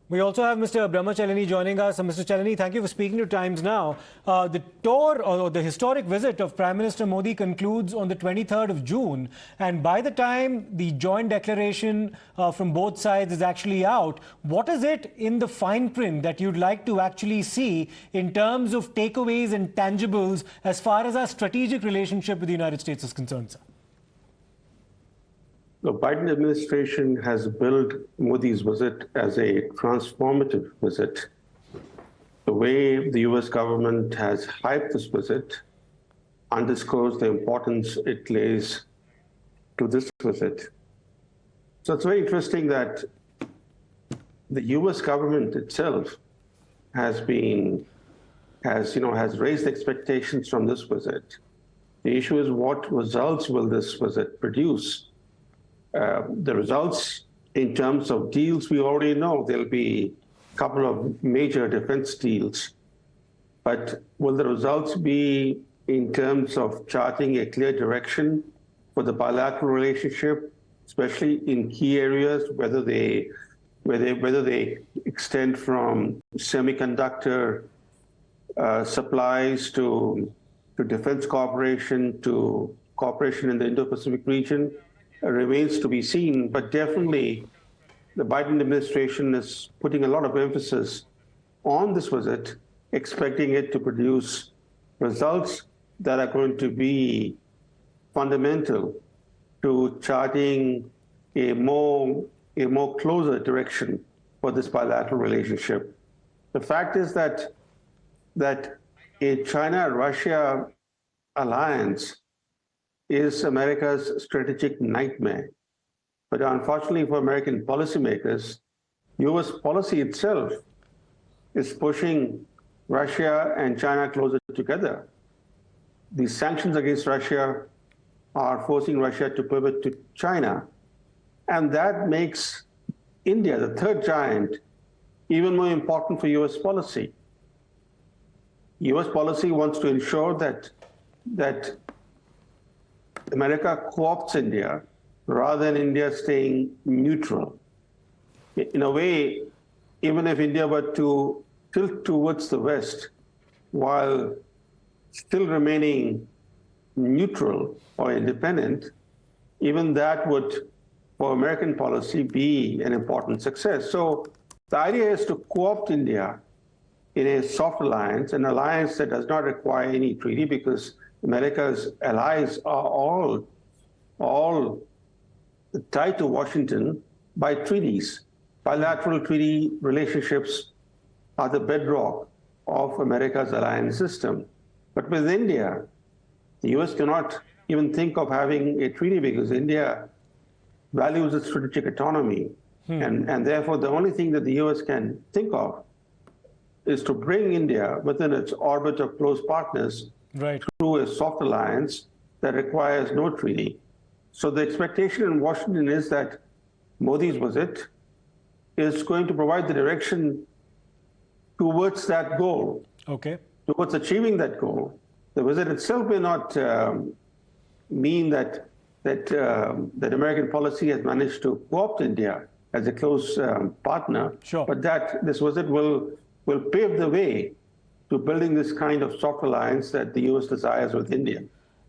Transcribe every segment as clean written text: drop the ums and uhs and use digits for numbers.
We also have Mr. Brahma Chalani joining us. Mr. Chalani, thank you for speaking to Times Now. The tour or the historic visit of Prime Minister Modi concludes on the 23rd of June. And by the time the joint declaration from both sides is actually out, what is it in the fine print that you'd like to actually see in terms of takeaways and tangibles as far as our strategic relationship with the United States is concerned, sir? The Biden administration has billed Modi's visit as a transformative visit. The way the US government has hyped this visit underscores the importance it lays to this visit. So it's very interesting that the US government itself has raised expectations from this visit. The issue is, what results will this visit produce? The results in terms of deals, we already know there'll be a couple of major defense deals. But will the results be in terms of charting a clear direction for the bilateral relationship, especially in key areas, whether they extend from semiconductor supplies to defense cooperation to cooperation in the Indo-Pacific region? Remains to be seen, but definitely the Biden administration is putting a lot of emphasis on this visit, expecting it to produce results that are going to be fundamental to charting a more closer direction for this bilateral relationship. The fact is that a China-Russia alliance is America's strategic nightmare. But unfortunately for American policymakers, US policy itself is pushing Russia and China closer together. These sanctions against Russia are forcing Russia to pivot to China. And that makes India, the third giant, even more important for US policy. US policy wants to ensure that America co-opts India rather than India staying neutral. In a way, even if India were to tilt towards the West while still remaining neutral or independent, even that would, for American policy, be an important success. So the idea is to co-opt India in a soft alliance, an alliance that does not require any treaty, because America's allies are all tied to Washington by treaties. Bilateral treaty relationships are the bedrock of America's alliance system. But with India, the US cannot even think of having a treaty because India values its strategic autonomy. And therefore, the only thing that the US can think of is to bring India within its orbit of close partners through a soft alliance that requires no treaty. So the expectation in Washington is that Modi's visit is going to provide the direction towards that goal, towards achieving that goal. The visit itself may not mean that American policy has managed to co-opt India as a close partner, but that this visit will pave the way to building this kind of soft alliance that the US desires with India.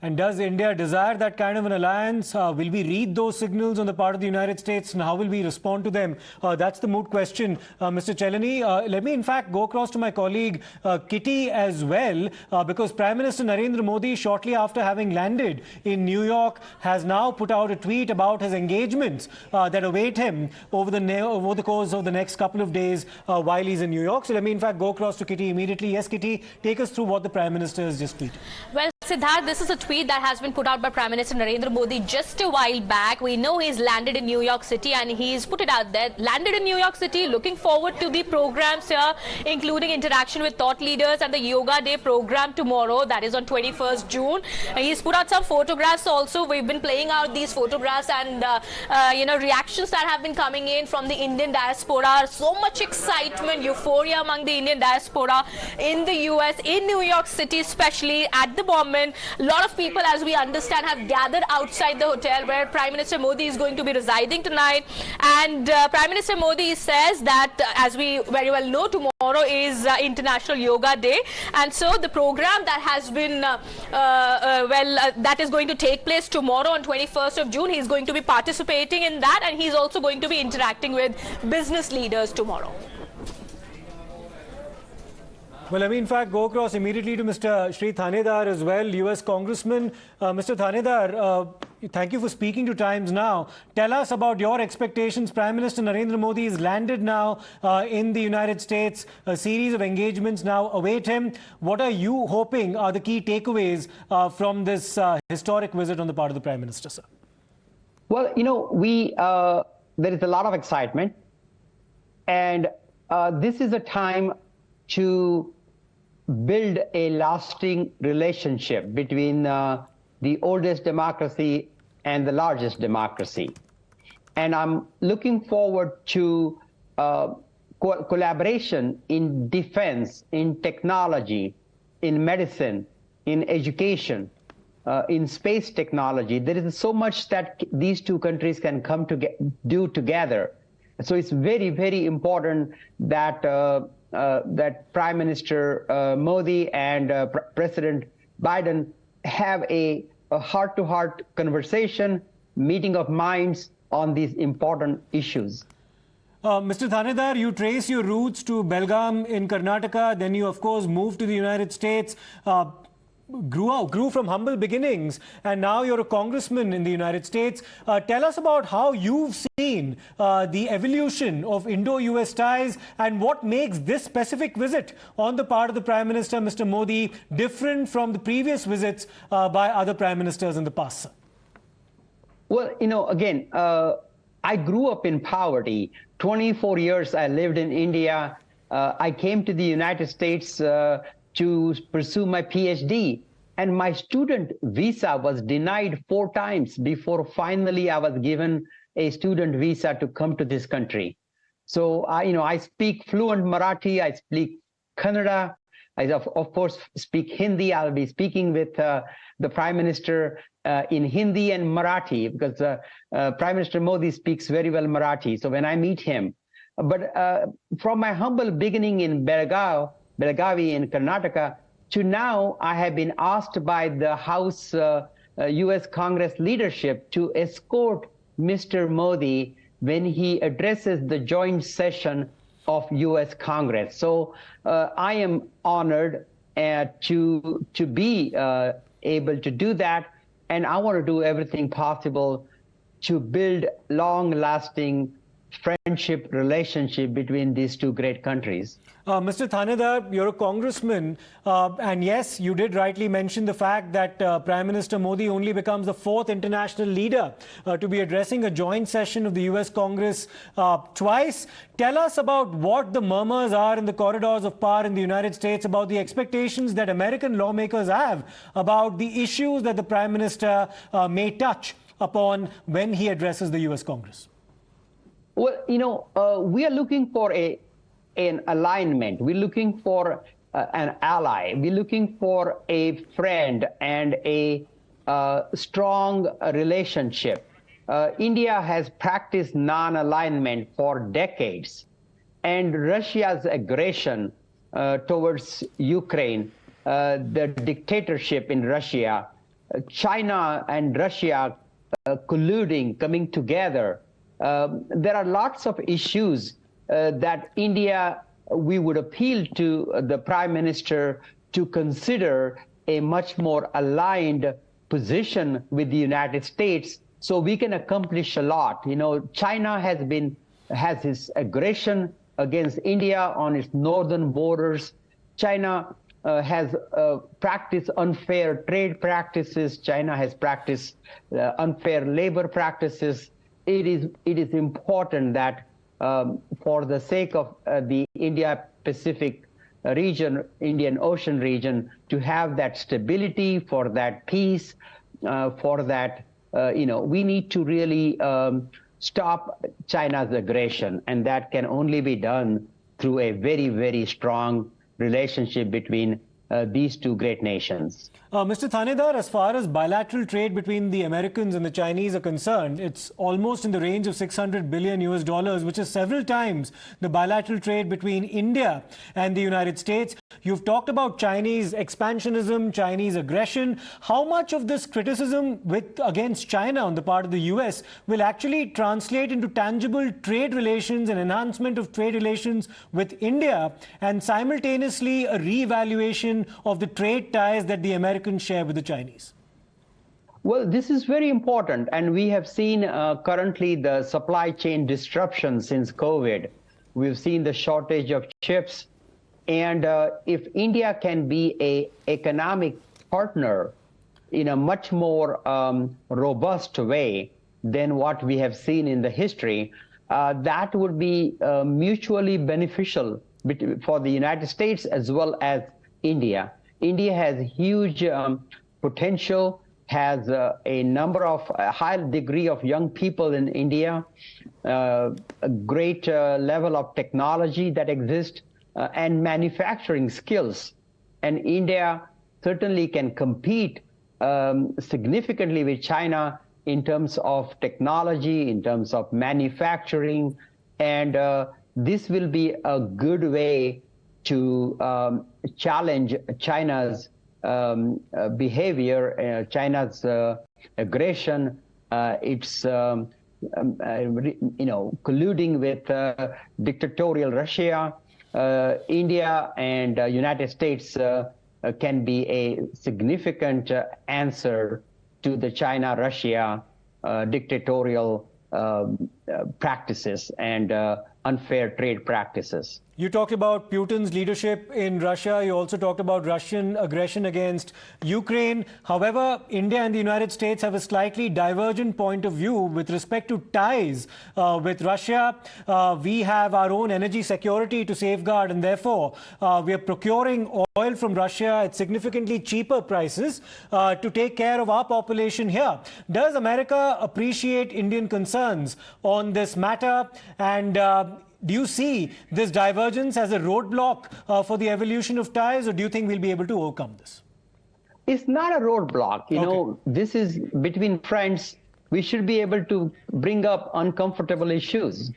And does India desire that kind of an alliance? Will we read those signals on the part of the United States, and how will we respond to them? That's the moot question, Mr. Chalani. Let me, in fact, go across to my colleague Kitty as well, because Prime Minister Narendra Modi, shortly after having landed in New York, has now put out a tweet about his engagements that await him over the course of the next couple of days while he's in New York. So let me, in fact, go across to Kitty immediately. Yes, Kitty, take us through what the Prime Minister has just tweeted. Well, Siddharth, this is a tweet that has been put out by Prime Minister Narendra Modi just a while back. We know he's landed in New York City, and he's put it out there. Landed in New York City, looking forward to the programs here, including interaction with thought leaders and the Yoga Day program tomorrow, that is on 21st June. He's put out some photographs also. We've been playing out these photographs and, reactions that have been coming in from the Indian diaspora. So much excitement, euphoria among the Indian diaspora in the US, in New York City, especially at the Bombay Congressmen. A lot of people, as we understand, have gathered outside the hotel where Prime Minister Modi is going to be residing tonight. And Prime Minister Modi says that, as we very well know, tomorrow is International Yoga Day. And so the program that has been, that is going to take place tomorrow on 21st of June, he's going to be participating in that, and he's also going to be interacting with business leaders tomorrow. Well, let me in fact go across immediately to Mr. Shri Thanedar as well, US Congressman. Mr. Thanedar, thank you for speaking to Times Now. Tell us about your expectations. Prime Minister Narendra Modi is landed now in the United States. A series of engagements now await him. What are you hoping are the key takeaways from this historic visit on the part of the Prime Minister, sir? Well, there is a lot of excitement, and this is a time to build a lasting relationship between the oldest democracy and the largest democracy. And I'm looking forward to collaboration in defense, in technology, in medicine, in education, in space technology. There is so much that these two countries can come to do together. So it's very, very important that that Prime Minister Modi and President Biden have a heart-to-heart conversation, meeting of minds on these important issues. Mr. Thanedar, you trace your roots to Belgaum in Karnataka, then you of course moved to the United States, grew from humble beginnings, and now you're a congressman in the United States. Tell us about how you've seen the evolution of Indo-US ties and what makes this specific visit on the part of the Prime Minister, Mr. Modi, different from the previous visits by other Prime Ministers in the past, sir. Well, again, I grew up in poverty. 24 years I lived in India. I came to the United States to pursue my PhD. And my student visa was denied 4 times before finally I was given a student visa to come to this country. So I speak fluent Marathi, I speak Kannada, I of course speak Hindi. I'll be speaking with the Prime Minister in Hindi and Marathi, because Prime Minister Modi speaks very well Marathi. So when I meet him, but from my humble beginning in Belagavi in Karnataka, to now I have been asked by the House US Congress leadership to escort Mr. Modi when he addresses the joint session of US Congress. So I am honored to be able to do that, and I want to do everything possible to build long-lasting friendship relationship between these two great countries. Mr. Thanedar, you're a congressman, and yes, you did rightly mention the fact that Prime Minister Modi only becomes the 4th international leader to be addressing a joint session of the US Congress twice. Tell us about what the murmurs are in the corridors of power in the United States, about the expectations that American lawmakers have about the issues that the Prime Minister may touch upon when he addresses the US Congress. Well, we are looking for an alignment. We're looking for an ally. We're looking for a friend and a strong relationship. India has practiced non-alignment for decades, and Russia's aggression towards Ukraine, the dictatorship in Russia, China and Russia colluding, coming together. There are lots of issues that India, we would appeal to the Prime Minister to consider a much more aligned position with the United States so we can accomplish a lot. China has its aggression against India on its northern borders. China has practiced unfair trade practices. China has practiced unfair labor practices. It is important that for the sake of the India-Pacific region, Indian Ocean region, to have that stability, for that peace, for that, we need to really stop China's aggression. And that can only be done through a very, very strong relationship between these two great nations. Mr. Thanedar, as far as bilateral trade between the Americans and the Chinese are concerned, it's almost in the range of 600 billion US dollars, which is several times the bilateral trade between India and the United States. You've talked about Chinese expansionism, Chinese aggression. How much of this criticism against China on the part of the US will actually translate into tangible trade relations and enhancement of trade relations with India, and simultaneously a re-evaluation of the trade ties that the Americans share with the Chinese? Well, this is very important, and we have seen currently the supply chain disruption since COVID. We've seen the shortage of chips, and if India can be an economic partner in a much more robust way than what we have seen in the history, that would be mutually beneficial for the United States as well as India. India has huge potential, has a number of a high degree of young people in India, a great level of technology that exists, and manufacturing skills. And India certainly can compete significantly with China in terms of technology, in terms of manufacturing, and this will be a good way to challenge China's behavior, China's aggression, its colluding with dictatorial Russia. India and United States can be a significant answer to the China-Russia dictatorial practices and unfair trade practices. You talked about Putin's leadership in Russia. You also talked about Russian aggression against Ukraine. However, India and the United States have a slightly divergent point of view with respect to ties with Russia. We have our own energy security to safeguard, and therefore we are procuring oil from Russia at significantly cheaper prices to take care of our population here. Does America appreciate Indian concerns on this matter? And do you see this divergence as a roadblock for the evolution of ties, or do you think we'll be able to overcome this? It's not a roadblock. You know, this is between friends. We should be able to bring up uncomfortable issues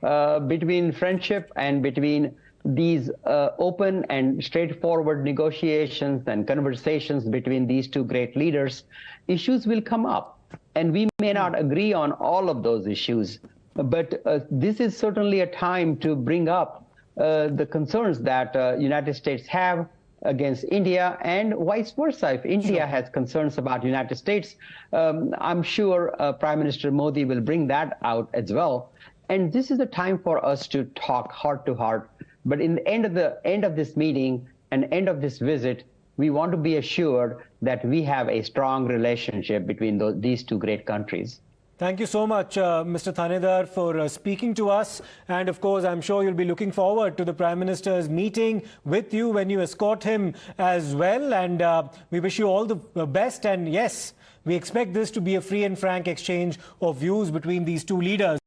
between friendship and between these open and straightforward negotiations and conversations between these two great leaders. Issues will come up, and we may not agree on all of those issues. But this is certainly a time to bring up the concerns that United States have against India, and vice versa. If India has concerns about United States, I'm sure Prime Minister Modi will bring that out as well. And this is a time for us to talk heart to heart. But in the end of this meeting and end of this visit, we want to be assured that we have a strong relationship between these two great countries. Thank you so much, Mr. Thanedar, for speaking to us. And of course, I'm sure you'll be looking forward to the Prime Minister's meeting with you when you escort him as well. And we wish you all the best. And yes, we expect this to be a free and frank exchange of views between these two leaders.